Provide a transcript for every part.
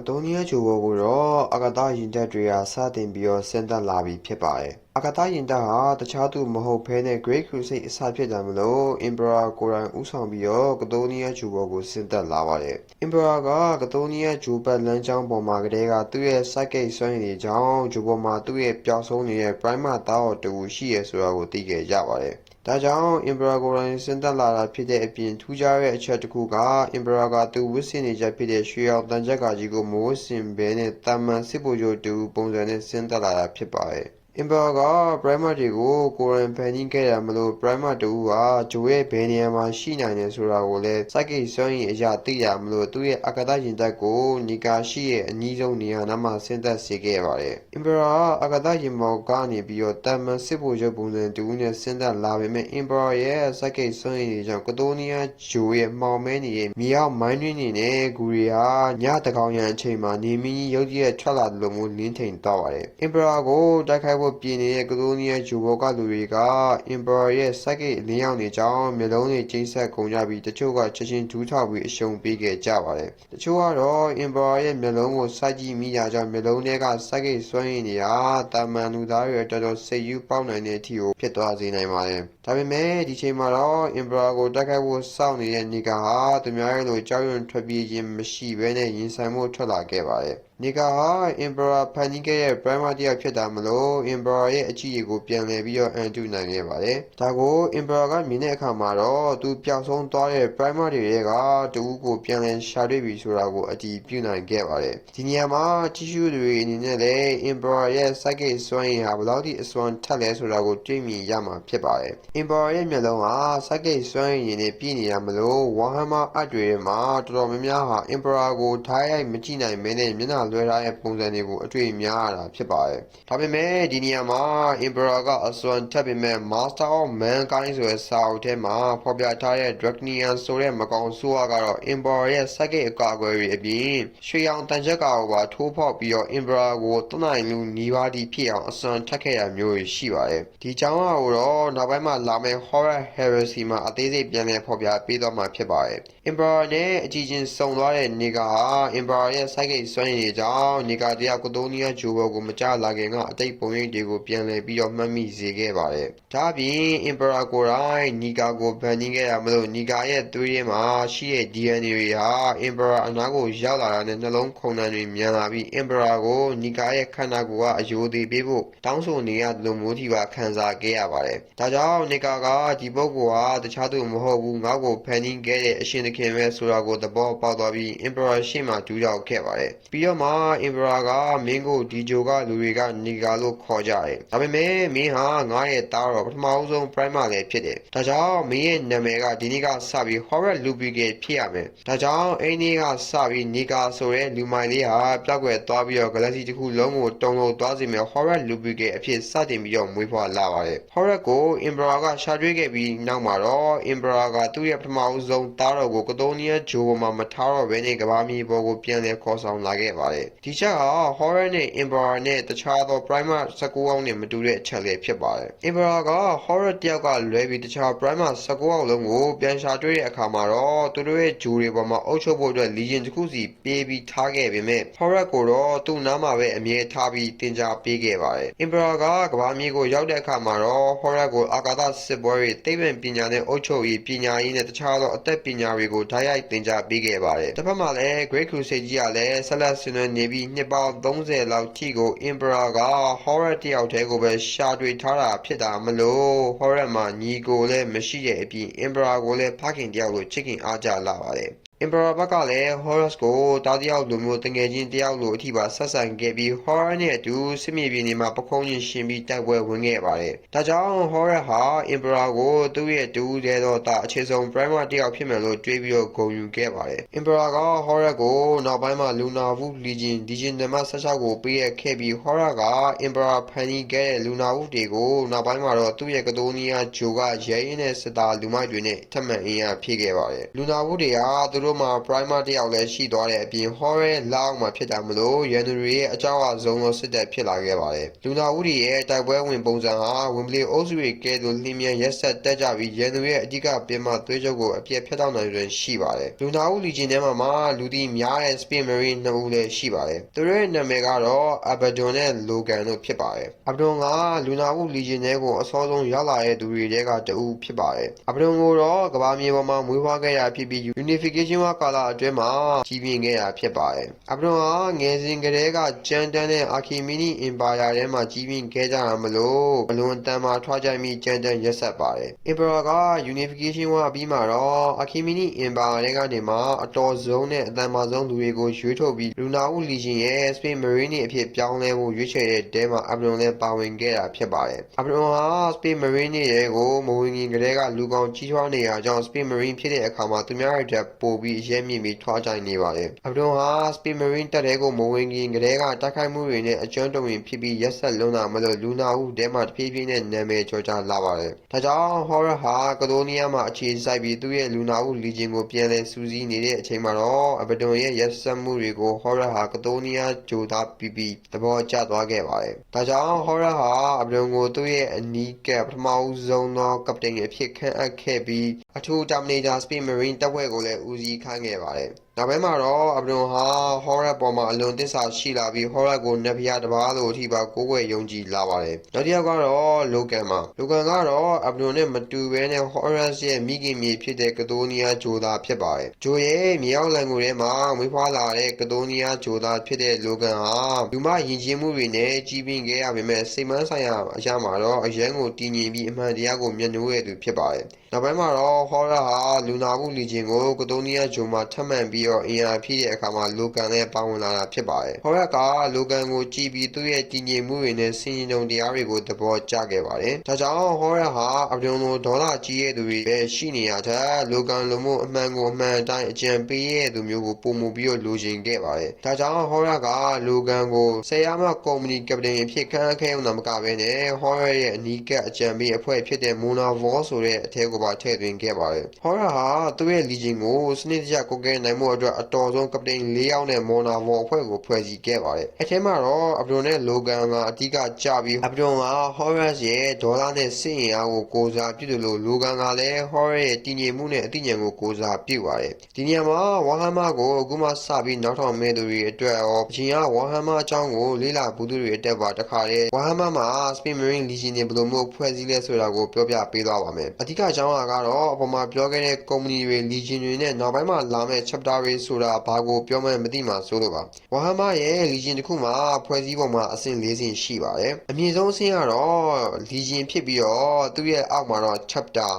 တိုနီးယားဂျိုဘောကိုတော့အာဂါသရင်တပ်တွေကစတင်ပြီးဆင်းသက်လာပြီဖြစ်ပါတယ်။အာဂါသရင်တပ်ဟာတခြားသူမဟုတ်ဘဲနဲ့ Great Crusade အစဖြစ်တာမလို့ Emperor ကိုယ်တိုင်ဦးဆောင်ပြီးကတိုနီးယားဂျိုဘောကိုဆင်းသက်လာပါတယ်။ Emperor ကတိုနီးယားဂျိုဘတ်လမ်းကြောင်းပေါ်မှာကတည်းကသူ့ရဲ့ psychic စွမ်းရည်တွေကြောင့်ဂျိုဘောမှာသူ့ရဲ့ပျောက်ဆုံးနေတဲ့ Prima သားတော်တူရှိရဆိုတာကိုသိခဲ့ကြပါတယ်။ဒါကြောင့် Emperor ကိုယ်တိုင်ဆင်းသက်လာတာဖြစ်တဲ့အပြင်ထူးခြားတဲ့အချက်တစ်ခုက Emperor ကသူဝတ်ဆင်နေချက်ဖြစ်တဲ့ရွှေရောင်သံချပ်ကာကြီးကိုမဝတ်ဆင်ဘဲနဲ့သာမန်စစ်ဗိုလ်ချုပ်တူပုံစံနဲ့ဆင်းသက်လာတာဖြစ်ပါတယ်။ Emperor က Prima တွေကိုကိုယ်တိုင်ဖန်တီးခဲ့တာမလို့ Prima တူဟာဂျိုရဲ့ဘယ်နေရာမှာရှိနိုင်တယ်ဆိုတာကိုလည်း psychic စွမ်းရည်အရာသိတာမလို့သူ့ရဲ့အာဂါသရင်တပ်ကိုနီကာရှိရဲ့အနီးဆုံးနေရာနားမှာဆင်းသက်စေခဲ့ပါတယ်။ Emperor ကအာဂါသရင်ဘော်ကနေပြီးသာမန်စစ်ဗိုလ်ချုပ်ပုံစံတူနဲ့ဆင်းသက်လာပေမဲ့ Emperor ရဲ့ psychic စွမ်းရည်တွေကြောင့်ကတိုနီးယားဂျိုရဲ့မှောင်မဲနေတဲ့မြေအောက်မိုင်းတွင်းတွေနဲ့ဂူတွေဟာညသန်းခေါင်ယံအချိန်မှာနေမင်းကြီးရုတ်တရက်ထွက်လာသလိုမျိုးလင်းထိန်သွားပါတယ်။ Emperor ကိုတိုက်ခိုက်ဖို့ပြင်နေတဲ့ကတိုနီးယားဂျိုဘောကလူတွေက Emperor ရဲ့ psychic လင်းရောက်နေကြောင်းမျက်လုံးတွေကျိန်းဆက်ကုန်ကြပြီးတချို့ကချက်ချင်းဒူးထောက်ပြီးအရှုံးပေးခဲ့ကြပါတယ်။တချို့ကတော့ Emperor ရဲ့မျက်လုံးကိုစိုက်ကြည့်မိတာကြောင့်မျက်လုံးထဲက psychic စွမ်းရည်တွေဟာသာမန်လူသားတွေတော်တော်စိတ်ယူပေါက်နိုင်တဲ့အထိကိုဖြစ်သွားစေနိုင်ပါတယ်။ဒါပေမဲ့ဒီချိန်မှာတော့ Emperor ကိုတိုက်ခိုက်ဖို့စောင့်နေတဲ့နီကာဟာသူများရဲ့လိုကြောက်ရွံ့ထွက်ပြေးခြင်းမရှိဘဲနဲ့ရင်ဆိုင်ဖို့ထွက်လာခဲ့ပါတယ်။နီကာဟာ Emperor ဖန်တီးခဲ့တဲ့ Prima တစ်ယောက်ဖြစ်တာမလို့ Emperor ရဲ့အကြည့်တွေကိုပြန်လည်ပြီးအန်တုနိုင်ခဲ့ပါတယ်။ဒါကို Emperor ကမြင်တဲ့အခါမှာတော့သူပျောက်ဆုံးသွားတဲ့ Prima တွေထဲကတဦးကိုပြန်လည်ရှာတွေ့ပြီဆိုတာကိုအတည်ပြုနိုင်ခဲ့ပါတယ်။ဒီနေရာမှာကြည့်ရှုတွေအနေနဲ့လည်း Emperor ရဲ့ psychic စွမ်းရည်ဟာဘယ်လောက်ထိအစွမ်းထက်လဲဆိုတာကိုတွေ့မြင်ရမှာဖြစ်ပါတယ်။ Emperor ရဲ့မျက်လုံးဟာ psychic စွမ်းရည်နဲ့ပြည့်နေတာမလို့ Warhammer အပ်တွေထဲမှာတော်တော်များများဟာ Emperor ကိုထားရိုက်မကြည့်နိုင်ဘဲနဲ့မျက်နှာလွှဲထားတဲ့ပုံစံတွေကိုအတွေ့များရတာဖြစ်ပါတယ်။ဒါပေမဲ့ဒီနေရာမှာ Emperor ကအစွမ်းထက်ပေမဲ့ Master of Mankind ဆိုတဲ့စာအုပ်ထဲမှာဖော်ပြထားတဲ့ Draconian ဆိုတဲ့မကောင်ဆိုးဝါးကတော့ Emperor ရဲ့ psychic အကာအကွယ်တွေအပြင်ရွှေရောင်သံချပ်ကာကိုပါထိုးဖောက်ပြီးEmperor ကိုတတ်နိုင်လူနီးပါးထိဖြစ်အောင်အစွမ်းထက်ခဲ့တာမျိုးတွေရှိပါတယ်။ဒီအကြောင်းအရာကိုတော့နောက်ပိုင်းမှာလာမယ့် Horror Heresy မှာအသေးစိတ်ပြန်လည်ဖော်ပြပေးသွားမှာဖြစ်ပါတယ်။ Emperor နဲ့အကြည့်ချင်းစုံသွားတဲ့နီကာဟာ Emperor ရဲ့ psychic စွမ်းရည်တွေကြောင့်နီကာတယောက်ကတိုနီးယားဂျိုဘောကိုမကြလာခင်ကအတိတ်ပုံရိပ်တွေကိုပြန်လည်ပြီးမှတ်မိစေခဲ့ပါတယ်။ဒါ့အပြင် Emperor ကိုယ်တိုင်နီကာကိုဖန်တီးခဲ့တာမလို့နီကာရဲ့သွေးထဲမှာရှိတဲ့ DNA တွေဟာ Emperor အနားကိုရောက်လာတာနဲ့နှလုံးခုန်တန်းတွေမြန်လာပြီး Emperor ကိုနီကာရဲ့ခန္ဓာကိုယ်ကအယိုသေးပေးဖို့တောင်းဆိုနေရသလိုမျိုးထိပါခံစားခဲ့ရပါတယ်။ဒါကြောင့်နီကာကဒီပုဂ္ဂိုလ်ဟာတခြားသူမဟုတ်ဘူးငါ့ကိုဖန်တီးခဲ့တဲ့အရှင်သခင်ပဲဆိုတာကိုသဘောပေါက်သွားပြီး Emperor ရှေ့မှာဒူးထောက်ခဲ့ပါတယ်။ပြီးတော့မှ Emperor ကမင်းကိုဒီဂျိုကလူတွေကနီကာလို့ခေါ်ကြတယ်။ဒါပေမဲ့မင်းဟာငါရဲ့သားတော်ပထမဦးဆုံး Prima လည်းဖြစ်တယ်။ဒါကြောင့်မင်းရဲ့နာမည်ကဒီနေ့ကစပြီး Horus Lubricate ဖြစ်ရမယ်။ဒါကြောင့်အဲ့ဒီနေ့ကစပြီးနီကာဆိုတဲ့လူမိုင်လေးဟာပျောက်ကွယ်သွားပြီးGalaxy တစ်ခုလုံးကိုတုန်လှုပ်သွားစေမယ့် Horus Lubricate အဖြစ်စတင်ပြီးမွေးဖွားလာပါတယ်။ Horus ကို Emperor ကရှာတွေ့ခဲ့ပြီးနောက်မှာတော့ Emperor ကသူ့ရဲ့ပထမဦးဆုံးသားတော်ကိုကတိုနီးယားဂျိုပေါ်မှာမထားတော့ဘဲနဲ့ကမ္ဘာမြေပေါ်ကိုပြန်လည်ခေါ်ဆောင်လာခဲ့ပါတယ်။ဒီချက်ဟာ Horus နဲ့ Emperor နဲ့တခြားသော Prima 19ယောက်နဲ့မတူတဲ့အချက်လည်းဖြစ်ပါတယ်။ Emperor က Horus တယောက်ကလွဲပြီးတခြား Prima 19ယောက်လုံးကိုပြန်ရှာတွေ့တဲ့အခါမှာတော့သူတို့ရဲ့ဂျိုတွေပေါ်မှာအုပ်ချုပ်ဖို့အတွက် Legion တစ်ခုစီပေးပြီးထားခဲ့ပေမဲ့ Horus ကိုတော့သူ့နားမှာပဲအမြဲထားပြီးသင်ကြားပေးခဲ့ပါတယ်။ Emperor ကကမ္ဘာမြေကိုရောက်တဲ့အခါမှာတော့ Horus ကိုအာကာသစစ်ပွဲတွေသိပ္ပံပညာနဲ့အုပ်ချုပ်ရေးပညာရေးနဲ့တခြားသောအသက်ပညာတွေကိုဓာတ်ရိုက်သင်ကြားပေးခဲ့ပါတယ်။တစ်ဖက်မှာလည်း Great Crusade ကြီးကလည်းဆက်လက်ဆင်နွှဲနေပြီးနှစ်ပေါင်း30လောက်ထိကို Emperor က Horus တယောက်တည်းကိုပဲရှာတွေ့ထားတာဖြစ်တာမလို့ Horus မှာညီကိုလည်းမရှိတဲ့အပြင် Emperor ကိုလည်းဖခင်တယောက်လိုချစ်ခင်အားကြလာပါတယ်။ Emperor ဘက်ကလည်း Horus ကိုသားတယောက်လိုမျိုးတငယ်ချင်းတယောက်လိုအထိပါဆက်ဆံခဲ့ပြီး Horus နဲ့အတူစစ်မြေပြင်တွေမှာပခုံးချင်းရှင်ပြီးတိုက်ပွဲဝင်ခဲ့ပါတယ်။ဒါကြောင့် Horus ဟာ Emperor ကိုသူ့ရဲ့တူဦးတည်းသောသားအခြေဆုံး Prima တယောက်ဖြစ်မယ်လို့တွေးပြီးဂုဏ်ယူခဲ့ပါတယ်။ Emperor က Horus ကိုနောက်ပိုင်းမှာ Lunar Wood Legion နံပါတ်16ကိုပေးအပ်ခဲ့ပြီး Horus က Emperor ဖန်တီးခဲ့တဲ့ Lunar Wood တွေကိုနောက်ပိုင်းမှာတော့သူ့ရဲ့ကတိုနီးယားဂျိုကရဲရင့်တဲ့စစ်သားလူမိုက်တွေနဲ့ထပ်မံအင်အားဖြည့်ခဲ့ပါတယ်။ Lunar Wood တွေဟာသူ တို့မှာ Primer တယောက်လည်းရှိသွားတဲ့အပြင် Horror လောက်မှာဖြစ်တာမလို့ရန်သူတွေရဲ့အကြောင်းအဆုံးသောစစ်တပ်ဖြစ်လာခဲ့ပါတယ်လူနာဦးတွေရဲ့တိုက်ပွဲဝင်ပုံစံဟာဝင်ပလီအုပ်စုတွေကဲသို့လင်းမြန်ရက်ဆက်တက်ကြပြီးရန်သူရဲ့အဓိကပင်မသွေးကြုပ်ကိုအပြည့်ဖြတ်တောက်နိုင်တွင်ရှိပါတယ်လူနာဦးလီဂျင်ထဲမှာလူတီများတဲ့ Space Marine 2ဦးလည်းရှိပါတယ်သူတို့ရဲ့နာမည်ကတော့ Abaddon နဲ့ Logan တို့ဖြစ်ပါတယ်Abaddon ကလူနာဦးလီဂျင်ထဲကိုအစောဆုံးရောက်လာတဲ့သူတွေထဲကတဦးဖြစ်ပါတယ် Abaddon ကိုတော့ကမ္ဘာမြေပေါ်မှာမွေးဖွားခဲ့တာဖြစ်ပြီး Unification ကာလအတွင်းမှာကြီးပြင်းခဲ့တာဖြစ်ပါတယ် Abaddon ကငယ်စဉ်ကတည်းကကြမ်းတမ်းတဲ့ Archimedes Empire ထဲမှာကြီးပြင်းခဲ့ကြတာမလို့အလွန်တန်မာထွားကြိုက်ပြီးကြမ်းတမ်းရက်ဆက်ပါတယ် Emperor က Unification အပြီးမှာတော့ Archimedes Empire ထဲကနေမှအတော်ဆုံးနဲ့အတန်မာဆုံးလူတွေကိုရွေးထုတ်ပြီးလူနာဦးလီဂျင်ရဲ့ Space Marine အဖြစ်ပြောင်းလဲဖို့ရွေးချယ်တဲ့တဲမှာ Abaddon လည်းပါဝင်ခဲ့တာဖြစ်ပါတယ် Abaddon ဟာ Space Marine တွေကိုမဝင်ခင်ကတည်းကလူကောင်ကြီးထွားနေရကြောင်း Space Marine ဖြစ်တဲ့အခါမှာသူများရဲ့တက်ပို့ပြီးအရဲမြင့်ပြီးထွားကြိုင်နေပါတယ် Abaddon ဟာ Space Marine တပ်တွေကိုမဝင်ခင်ကတည်းကတိုက်ခိုက်မှုတွေနဲ့အကျွမ်းတုံရင်ဖြစ်ပြီးရက်ဆက်လွန်းတာမလို့လူနာဦးတဲမှာတဖြည်းဖြည်းနဲ့နာမည်ကျော်ကြားလာပါတယ်ဒါကြောင့် Horror ဟာကတိုနီးယားမှာအခြေစိုက်ပြီးသူ့ရဲ့လူနာဦးလီဂျင်ကိုပြန်လည်စူးစီးနေတဲ့အချိန်မှာတော့ Abaddon ရဲ့ရက်ဆက်မှုတွေကို Horror ဟာကတိုနီးယားဂျိုသားပြီးသဘောကျသွားခဲ့ပါတယ်ဒါကြောင့် Horror ဟာ Abaddon ကိုသူ့ရဲ့အနီးကပ်ပထမဆုံးသောကပတိန်အဖြစ်ခန့်အပ်ခဲ့ပြီးအထူး Terminator Space Marine တပ်ဖွဲ့ကိုလည်းဦးစီးခိုင်းခဲ့ပါတယ်နောက်ပိုင်းမှာတော့ Abaddon ဟာ Horror ပေါ်မှာအလွန်သစ္စာရှိလာပြီး Horror ကိုနတ်ဖျားတစ်ပါးလိုအထိပါကိုးကွယ်ယုံကြည်လာပါတယ်နောက်တစ်ယောက်ကတော့ Logan ပါ Logan ကတော့ Abaddon နဲ့မတူဘဲနဲ့ Horus ရဲ့မိခင်မြေဖြစ်တဲ့ကတိုနီးယားဂျိုသားဖြစ်ပါတယ်ဂျိုရဲ့မြေအောက်လန်ကိုထဲမှာမွေးဖွားလာတဲ့ကတိုနီးယားဂျိုသားဖြစ်တဲ့ Logan ဟာလူမယဉ်ကျေးမှုတွေနဲ့ကြီးပြင်းခဲ့ရပေမဲ့စိတ်မဆိုင်ရာအရာမှာတော့အရန်ကိုတည်ငြိမ်ပြီးအမှန်တရားကိုမျက်နှိုးရသူဖြစ်ပါတယ်နောက်ပိုင်းမှာတော့ Horror ဟာလူနာဘူးလီဂျင်ကိုကတိုနီးယားဂျိုမှာထပ်မံပြီးတော့အင်အားဖြည့်တဲ့အခါမှာ Logan လည်းပါဝင်လာတာဖြစ်ပါတယ် Horror က Logan ကိုကြည့်ပြီးသူ့ရဲ့တည်ငြိမ်မှုတွေနဲ့စင်ကြုံတရားတွေကိုသဘောကျခဲ့ပါတယ်ဒါကြောင့် Horror ဟာ Abaddon လိုဒေါသကြီးရဲ့သူတွေပဲရှိနေရတဲ့ Logan လိုမျိုးအမှန်ကိုအမှန်အတိုင်းအကြံပေးရဲ့သူမျိုးကိုပုံမူပြီးတော့လိုချင်ခဲ့ပါတယ်ဒါကြောင့် Horror က Logan ကိုဆယ်ရမကုမ္ပဏီကပတိန်အဖြစ်ခန့်အပ်ခဲ့ုံသာမကဘဲနဲ့ Horror ရဲ့အနီးကပ်အကြံပေးအဖွဲ့ဖြစ်တဲ့ Monavore ဆိုတဲ့အထက်ကိုပါထည့်သွင်းခဲ့ပါတယ် Horror ဟာသူ့ရဲ့ Legion ကိုစနစ်တကျကွပ်ကဲနိုင်မှုအတွက်အတော်ဆုံးကပတိန်၄ယောက်နဲ့ Monavore အဖွဲ့ကိုဖွဲ့စည်းခဲ့ပါတယ်အထက်မှာတော့ Abaddon နဲ့ Logan ကအဓိကကြပြီး Abaddon က Horus ရဲ့ဒေါသနဲ့စစ်အင်အားကိုကိုးစားပြုတယ်လို့ Logan ကလည်း Horus ရဲ့တည်ငြိမ်မှုနဲ့အသိဉာဏ်ကိုကိုးစားပြုပါတယ်ဒီနေရာမှာ Warhammer ကိုအခုမှစပြီးနောက်ထောင်မဲ့သူတွေအတွက်ရောအချိန်က Warhammer အကြောင်းကိုလေ့လာဘူးသူတွေအတွက်ပါတခါတည်း Warhammer မှာ Space Marine Legion တွေဘယ်လိုမျိုးဖွဲ့စည်းလဲဆိုတာကိုပြောပြပေးသွားပါမယ်အဓိကအကြောင်းကတော့အပေါ်မှာပြောခဲ့တဲ့ကုမ္ပဏီတွေ Legion တွေနဲ့နောက်ပိုင်းမှာလာမဲ့ chapter တွေဆိုတာဘာကိုပြောမှန်းမသိမှာဆိုလို့ပါ Warhammer ရဲ့ Legion တစ်ခုမှာဖွဲ့စည်းပုံမှာအဆင့်၄ဆင့်ရှိပါတယ်အမြင့်ဆုံးအဆင့်ကတော့ Legion ဖြစ်ပြီးတော့သူ့ရဲ့အောက်မှာတော့ chapter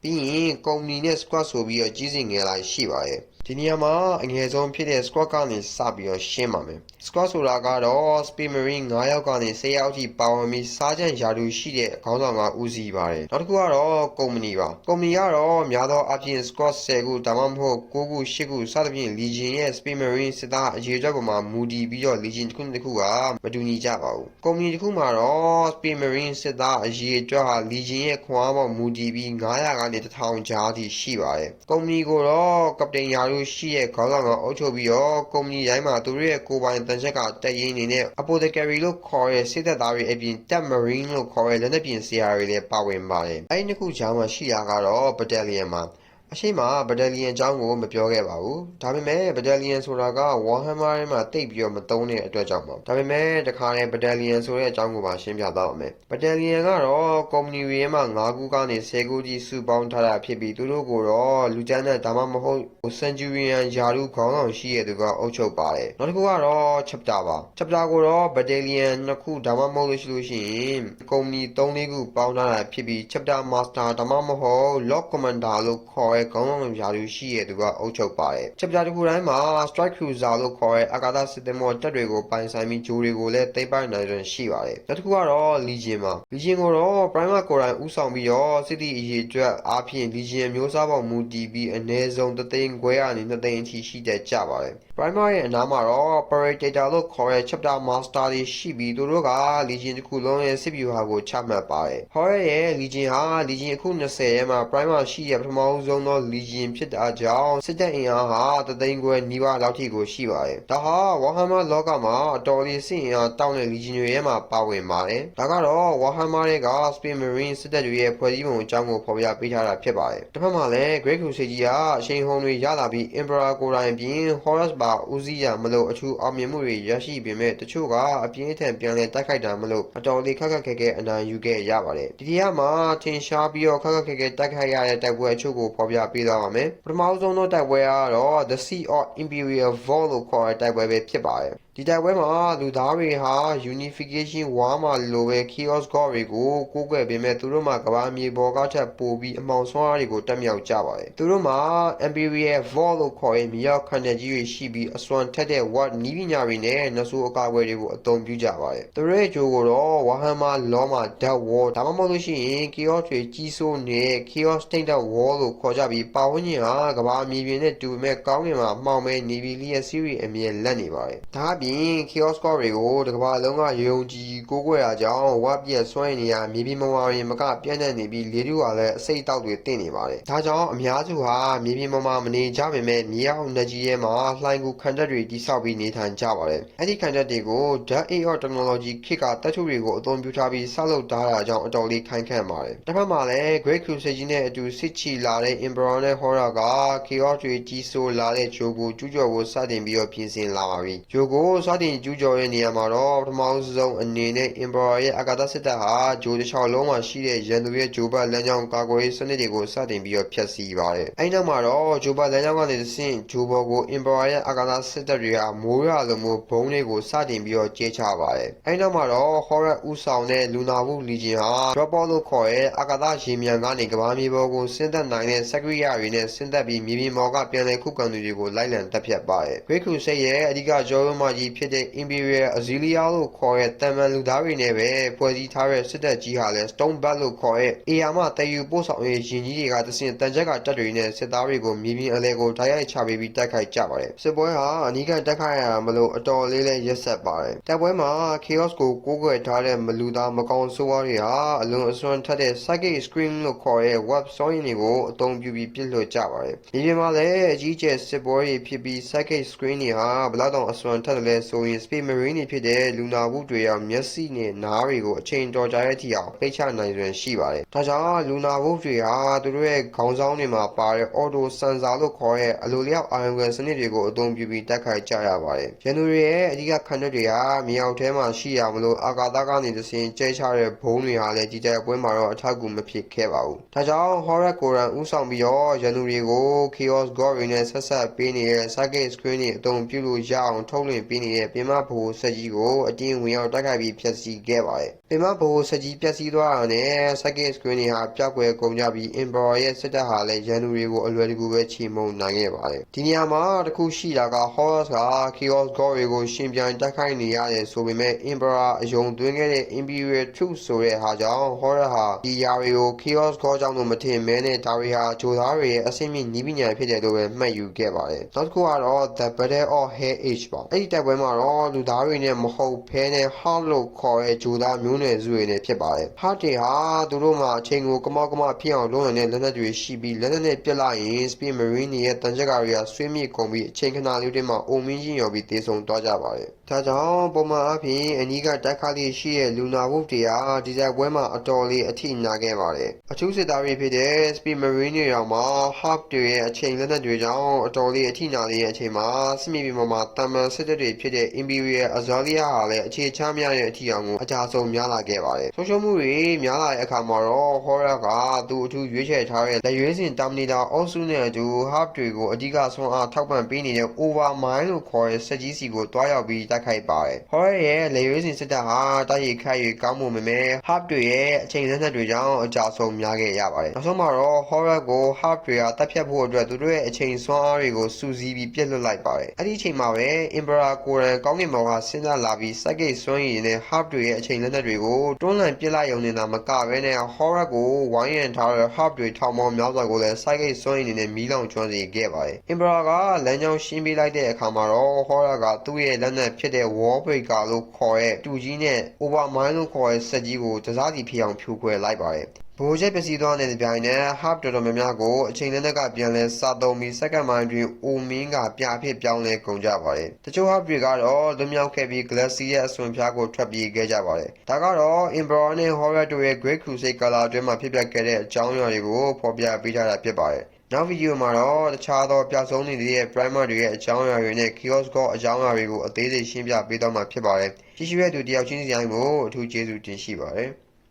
ပြီးရင်ကုမ္ပဏီနဲ့ squad ဆိုပြီးတော့ကြီးစင်ငယ်လိုက်ရှိပါတယ်ဒီနေရာမှာအငယ်ဆုံးဖြစ်တဲ့ squad ကနေစပြီးတော့ရှင်းပါမယ် squad ဆိုတာကတော့ Space Marine 9ယောက်ကနေ10ယောက်အထိပါဝင်ပြီးစားကြံရာထူးရှိတဲ့ခေါင်းဆောင်ကဦးစီးပါတယ်နောက်တစ်ခုကတော့ကုမ္ပဏီပါကုမ္ပဏီကတော့များသောအားဖြင့် squad 10ခုဒါမှမဟုတ်9ခု10ခုစသဖြင့် Legion ရဲ့ Space Marine စစ်သားအရေးအတွက်ပေါ်မှာမူတည်ပြီးတော့ Legion တစ်ခုကမတူညီကြပါဘူးကုမ္ပဏီတစ်ခုမှာတော့ Space Marine စစ်သားအရေးအတွက်ဟာ Legion ရဲ့ခွန်အားပေါ်မူတည်ပြီး900ကနေ1000ကြားအထိရှိပါတယ်ကုမ္ပဏီကိုတော့ကပတိန်ရာထူးရှိတဲ့ခေါင်းဆောင်ကအုပ်ချုပ်ပြီးတော့ကုမ္ပဏီတိုင်းမှာသူတို့ရဲ့ကိုယ်ပိုင်တန်ချက်ကတက်ရင်းနေနဲ့ Apothecary လို့ခေါ်တဲ့စစ်သက်သားတွေအပြင် Tet Marine လို့ခေါ်တဲ့လက်နက်ပြင်ဆရာတွေလည်းပါဝင်ပါတယ်အဲဒီနှစ်ခုကြားမှာရှိတာကတော့ Battalion မှာအရှိမ Battalion အကြောင်းကိုမပြောခဲ့ပါဘူးဒါပေမဲ့ Battalion ဆိုတာက Warhammer ထဲမှာတိတ်ပြီးတော့မသုံးတဲ့အတွက်ကြောင့်ပါဒါပေမဲ့တခါတည်း Battalion ဆိုတဲ့အကြောင်းကိုပါရှင်းပြသွားပါမယ် Battalion ကတော့ကုမ္ပဏီတွေမှာ9ခုကနေ10ခုကြီးစုပေါင်းထားတာဖြစ်ပြီးသူတို့ကိုတော့ Lieutenant ဒါမှမဟုတ် Centurion ယာထူးခေါင်းဆောင်ရှိတဲ့သူကအုပ်ချုပ်ပါတယ်နောက်တစ်ခုကတော့ Chapter ပါ Chapter ကိုတော့ Battalion 2ခုဒါမှမဟုတ်လို့ရှိရင်ကုမ္ပဏီ3-4ခုပေါင်းထားတာဖြစ်ပြီး Chapter Master ဒါမှမဟုတ် Lord Commander လို့ခေါ်တဲ့ခေါင်းဆောင်ရာထူးရှိတဲ့သူကအုပ်ချုပ်ပါတယ် chapter တစ်ခုတိုင်းမှာ strike cruiser လို့ခေါ်တဲ့အာကာသစစ်သင်္ဘောတပ်တွေကိုပိုင်ဆိုင်ပြီးဂျိုတွေကိုလည်းသိမ်းပိုက်နိုင်စွမ်းရှိပါတယ်နောက်တစ်ခုကတော့ Legion ပါ Legion ကိုတော့ Primer ကိုယ်တိုင်ဦးဆောင်ပြီးတော့စစ်သည်အရေးအတွက်အားဖြင့် Legion မျိုးစားပေါ်မူတည်ပြီးအနည်းဆုံး3သိန်းခွဲကနေ2သိန်းအထိရှိတတ်ကြပါတယ် Primer ရဲ့အနားမှာတော့ Praetor လို့ခေါ်တဲ့ Chapter Master တွေရှိပြီးသူတို့က Legion တစ်ခုလုံးရဲ့စစ်ဗျူဟာကိုချမှတ်ပါတယ်။ Horus ရဲ့ Legion ဟာ Legion အခု20ရဲ့မှာ Primer ရှိတဲ့ပထမဆုံးသော Legion ဖြစ်တာကြောင့်စစ်တပ်အင်အားဟာ3သိန်းခွဲနီးပါးလောက်ထိကိုရှိပါတယ်။ဒါဟာ Warhammer လောကမှာအတော်လေးစစ်အင်အားတောင်းတဲ့ Legion တွေရဲ့မှာပါဝင်ပါတယ်။ဒါကတော့ Warhammer ရဲ့က Space Marine စစ်တပ်တွေရဲ့ဖွဲ့စည်းပုံအကြောင်းကိုဖော်ပြပေးထားတာဖြစ်ပါတယ်။တစ်ဖက်မှာလည်း Great Crusade ကြီးကအချိန်ဟုန်တွေရလာပြီး Emperor ကိုယ်တိုင်အပြင် Horus ပါဦးစီးရမလို့အထူးအောင်မြင်မှုတွေရရှိပေမဲ့တချို့ကအပြင်းအထန်ပြန်လည်တိုက်ခိုက်တာမလို့အတော်လေးခက်ခက်ခဲခဲအနိုင်ယူခဲ့ရပါတယ်။ဒီတရားမှာထင်ရှားပြီးတော့ခက်ခက်ခဲခဲတိုက်ခိုက်ရတဲ့တိုက်ပွဲအချို့ကိုဖော်ပြပေးသွားပါမယ်။ပထမဆုံးသောတိုက်ပွဲကတော့ The Sea of Imperial Vault လို့ခေါ်တဲ့တိုက်ပွဲပဲဖြစ်ပါတယ်။ဒီတိုက်ပွဲမှာလူသားတွေဟာ Unification War မှာလိုပဲ Chaos God တွေကိုကိုးကွယ်ပေမဲ့သူတို့မှာကမ္ဘာမြေပေါ်ကထပ်ပိုပြီးအမှောင်ဆွမ်းအားတွေကိုတက်မြောက်ကြပါတယ်။သူတို့မှာ Imperial Vault လို့ခေါ်တဲ့မြေအောက်ခံတဲ့ကြီးတွေရှိပြီးအစွမ်းထက်တဲ့ Watt နီးပညာတွေနဲ့နဆိုးအကာအကွယ်တွေကိုအသုံးပြုကြပါတယ်။သူတို့ရဲ့အကျိုးကိုတော့ Warhammer လောမှာ Dark War ဒါမှမဟုတ်လို့ရှိရင် Chaos တွေကြီးစိုးနေ Chaos Tainted War လို့ခေါ်ကြပြီးပါဝင်ခြင်းဟာကမ္ဘာမြေပြင်နဲ့တူပေမဲ့ကောင်းကင်မှာမှောင်မဲနေပြီးလျက်စီးရီအမြဲလက်နေပါတယ်။ဒါအပြင် Chaos God တွေကိုတကမ္ဘာလုံးကယုံကြည်ကိုးကွယ်တာကြောင့်ဝါပြက်စွန့်နေရမြေပြင်ပေါ်မှာရင်မကပြန့်နှံ့နေပြီးလေထုကလည်းအစိတ်တောက်တွေတင့်နေပါတယ်။ဒါကြောင့်အများစုဟာမြေပြင်ပေါ်မှာမနေကြပေမဲ့မြေအောက်နှက်ကြီးထဲမှာလှိုင်းကူခံတပ်တွေတိဆောက်ပြီးနေထိုင်ကြပါတယ်။အဲ့ဒီခံတပ်တွေကို Dark Age of Technology ခေတ်ကတပ်ထုတွေကိုအသုံးပြုထားပြီးဆောက်လုပ်ထားတာကြောင့်အတော်လေးခိုင်ခန့်ပါတယ်။တစ်ဖက်မှာလည်း Great Crusade ကြီးနဲ့အတူစစ်ချီလာတဲ့ Emperor နဲ့ Horus က Chaos တွေကြီးစိုးလာတဲ့ဂျိုကိုကျူးကျော်ကိုစတင်ပြီးတော့ပြင်ဆင်လာပါပြီ။ဂျိုကိုစတင်ကျူးကျော်တဲ့နေရာမှာတော့ပထမဆုံးအနေနဲ့ Emperor ရဲ့အာကာသစစ်တပ်ဟာဂျိုတစ်ချောင်းလုံးမှာရှိတဲ့ရန်သူရဲ့ဂျိုဘတ်လမ်းကြောင်းကာကွယ်ရေးစနစ်တွေကိုစတင်ပြီးတော့ဖျက်ဆီးပါတယ်။အဲဒီနောက်မှာတော့ဂျိုဘတ်လမ်းကြောင်းကနေတဆင့်ဂျိုဘော်ကို Emperor ရဲ့အာကာသစစ်တပ်တွေကမိုးရလိုမျိုးဘုံတွေကိုစတင်ပြီးတော့ကျဲချပါတယ်။အဲဒီနောက်မှာတော့ Horus ဦးဆောင်တဲ့ Lunar Wolf Legion ဟာ Dropper လို့ခေါ်တဲ့အာကာသရေမြန်ကနေကမ္ဘာမြေပေါ်ကိုဆင်းသက်နိုင်တဲ့စက်ကိရိယာတွေနဲ့ဆင်းသက်ပြီးမြေပြင်ပေါ်ကပြန်လည်ခုခံသူတွေကိုလိုက်လံတပ်ဖြတ်ပါတယ်။ Great Crusade ရဲ့အဓိကကြောရုံးမကြီးဖြစ်တဲ့ Imperial Auxilia လို့ခေါ်တဲ့တမန်လူသားတွေနဲ့ပဲဖွဲ့စည်းထားတဲ့စစ်တပ်ကြီးဟာလည်း Stone Bat လို့ခေါ်တဲ့အေယာမတည်ယူပို့ဆောင်ရေးယဉ်ကြီးတွေကတဆင့်တန်ချက်ကတပ်တွေနဲ့စစ်သားတွေကိုမြေပြင်အလဲကိုတိုက်ရိုက်ချပေးပြီးတိုက်ခိုက်ကြပါတယ်။စစ်ပွဲဟာအနီးကပ်တိုက်ခိုက်ရတာမလို့အတော်လေးလည်းရက်ဆက်ပါတယ်။တိုက်ပွဲမှာ Chaos ကိုကိုးကွယ်ထားတဲ့မလူသားမကောင်ဆိုးဝါးတွေဟာအလွန်အစွမ်းထက်တဲ့ Psychic Scream လို့ခေါ်တဲ့ Web စောင်းရင်တွေကိုအသုံးပြုပြီးပြစ်လွှတ်ကြပါတယ်။ဒီပြင်မှာလည်းအကြီးကျယ်စစ်ပွဲတွေဖြစ်ပြီး Psychic Screen တွေဟာဘလောက်တောင်အစွမ်းထက်တယ်လဲဆိုရင် Space Marine တွေဖြစ်တဲ့လူနာဘူးတွေရောမျက်စိနဲ့နားတွေကိုအချိန်တော်ကြာတဲ့အထိအောင်ပိတ်ချနိုင်စွမ်းရှိပါတယ်။ဒါကြောင့်လူနာဘူးတွေဟာသူတို့ရဲ့ခေါင်းဆောင်တွေမှာပါတဲ့ Auto Sensor လို့ခေါ်တဲ့အလိုလျောက်အာရုံခံစနစ်တွေကိုအသုံးပြုပြီးတိုက်ခိုက်ကြရပါတယ်။ရန်သူတွေရဲ့အဓိကခံတပ်တွေဟာမြေအောက်ထဲမှာရှိရမလို့အာကာသကနေတဆင့်ကျဲချတဲ့ဘုံတွေဟာလည်းဒီတိုက်ပွဲမှာတော့အထောက်အကူမဖြစ်ခဲ့ပါဘူး။ဒါကြောင့် Horus ကိုယ်တိုင်ဦးဆောင်ပြီးတော့ရန်သူတွေကို Chaos God တွေနဲ့ဆက်ဆက်ပေးနေတဲ့ Psychic Screen တွေအသုံးပြုလို့ရအောင်ထုတ်လွှင့်ပေးနေတဲ့ပင်မဗဟိုဆက်ကြီးကိုအတင်းဝင်ရောက်တိုက်ခိုက်ပြီးဖျက်ဆီးခဲ့ပါတယ်။ပင်မဗဟိုဆက်ကြီးပျက်စီးသွားတာနဲ့ Psychic Screen တွေဟာပျောက်ကွယ်ကုန်ကြပြီး Emperor ရဲ့စစ်တပ်ဟာလည်းရန်သူတွေကိုအလွယ်တကူပဲချေမှုန်းနိုင်ခဲ့ပါတယ်။ဒီနေရာမှာတခုရှိတာက Horus က Chaos God တွေကိုရှင်ပြိုင်တိုက်ခိုက်နေရတယ်ဆိုပေမဲ့ Emperor အယုံသွင်းခဲ့တဲ့ Imperial Truth ဆိုတဲ့ဟာကြောင့် Horus ဟာဒီຢာတွေကို Chaos God ကြောင့်လို့မထင်မဲနဲ့ဒါတွေဟာဂျိုသားတွေရဲ့အဆင့်မြင့်နည်းပညာဖြစ်တယ်လို့ပဲမှတ်ယူခဲ့ပါတယ်။နောက်တစ်ခုကတော့ The Battle of Hell Age ပါ။အဲ့ဒီတိုက်ပွဲမှာတော့လူသားတွေနဲ့မဟုတ်ဘဲနဲ့ Heart လို့ခေါ်တဲ့ဂျိုသားမျိုးနွယ်စုတွေနဲ့ဖြစ်ပါတယ်။ Heart တွေဟာသူတို့မှာအချိန်ကိုကမောက်ကမဖြစ်အောင်လုပ်နိုင်တဲ့လက်နက်တွေရှိပြီးလက်နက်နဲ့ပြစ်လိုက်ရင် Space Marine တွေရဲ့တန်ချက်ကတွေကဆွေးမြေ့ကုန်ပြီးအချိန်ခဏလေးတည်းမှာအုံမင်းကြီးရော်ပြီးတေဆုံးသွားကြပါတယ်။ဒါကြောင့်ပုံမှန်အဖြစ်အနီးကတိုက်ခိုက်လေးရှိတဲ့ Lunar Wolf တွေဟာဒီတိုက်ပွဲမှာအတော်လေးအထိနာခဲ့ပါတယ်။အထူးစစ်သားတွေဖြစ်တဲ့ Space Marine တွေရောမှာ Harp တွေရဲ့အချိန်လက်နက်တွေကြောင့်အတော်လေးအထိနာနေတဲ့အချိန်မှာစစ်မြေပြင်ပေါ်မှာတမန်စစ်တပ်တွေဖြစ်တဲ့ Imperial Auxilia ဟာလည်းအခြေချမရတဲ့အထိအောင်ကိုအကြဆုံးများလာခဲ့ပါတယ်။ဆုံးရှုံးမှုတွေများလာတဲ့အခါမှာတော့ Horus ကသူအထူးရွေးချယ်ထားတဲ့လက်ရွေးစင် Terminator အုပ်စုနဲ့အတူ Harp တွေကိုအဓိကဆွမ်းအားထောက်ပံ့ပေးနေတဲ့ Overmind လို့ခေါ်တဲ့စက်ကြီးစီကိုတွားရောက်ပြီးတိုက်ခိုက်ပါတယ်။ Horus ရဲ့လက်ရွေးစင်စစ်တပ်ဟာတိုက်ရိုက်ခိုက်၍ကောင်းမှုမမဲ Harp တွေရဲ့အချိန်လက်နက်တွေကြောင့်အကြဆုံးများခဲ့ရပါတယ်။နောက်ဆုံးမှာတော့ Horus ကို Harp တွေကတပ်ဖြတ်ဖို့အတွက်သူတို့ရဲ့အချိန်ဆွမ်းအားတွေကိုစုစည်းပြီးပြစ်လွှတ်လိုက်ပါတယ်။အဲ့ဒီအချိန်မှာပဲ Emperor ကိုယ်တိုင်ကောင်းကင်ဘောင်ကဆင်းသက်လာပြီး Psychic စွမ်းရည်နဲ့ Harp တွေရဲ့အချိန်လက်နက်တွေကိုတွန်းလှန်ပစ်လိုက်ရုံနဲ့သာမကဘဲနဲ့ Horus ကိုဝိုင်းရံထားတဲ့ Harp တွေထောင်ပေါင်းများစွာကိုလည်း Psychic စွမ်းရည်နဲ့မီးလောင်ကျွမ်းစေခဲ့ပါတယ်။ Emperor ကလမ်းကြောင်းရှင်း ပေးလိုက်တဲ့အခါမှာတော့ Horror ကသူ့ရဲ့လက်နက်ဖြစ်တဲ့ Wall Breaker လို့ခေါ်တဲ့တူကြီးနဲ့ Overmind လို့ခေါ်တဲ့စက်ကြီးကိုတစားစီဖြစ်အောင်ဖြိုခွဲလိုက်ပါတယ်။ဗိုလ်ချက်ပစ္စည်းသွားတဲ့ပြိုင်နဲ့ Hub တော်တော်များများကိုအချိန်လက်နက်ကပြန်လဲစသုံးပြီးစက္ကန့်ပိုင်းတွင်အိုမင်းကပြအဖြစ်ပြောင်းလဲကုန်ကြပါတယ်။တချို့ Hub တွေကတော့လွတ်မြောက်ခဲ့ပြီး Galaxy ရဲ့အစွန်ဖျားကိုထွက်ပြေးခဲ့ကြပါတယ်။ဒါကတော့ Emperor နဲ့ Horror တို့ရဲ့ Great Crusade ကာလအတွင်းမှာဖြစ်ပျက်ခဲ့တဲ့အကြောင်းအရာတွေကိုဖော်ပြပေးထားတာဖြစ်ပါတယ်။နောက်ဗီဒီယိုမှာတော့တခြားသောပျောက်ဆုံးနေတဲ့ Primer တွေရဲ့အကြောင်းအရာတွေနဲ့ Chaos God အကြောင်းအရာတွေကိုအသေးစိတ်ရှင်းပြပေးသွားမှာဖြစ်ပါတယ်။ကြည့်ရှုတဲ့သူတယောက်ချင်းစီတိုင်းကိုအထူးကျေးဇူးတင်ရှိပါတယ်။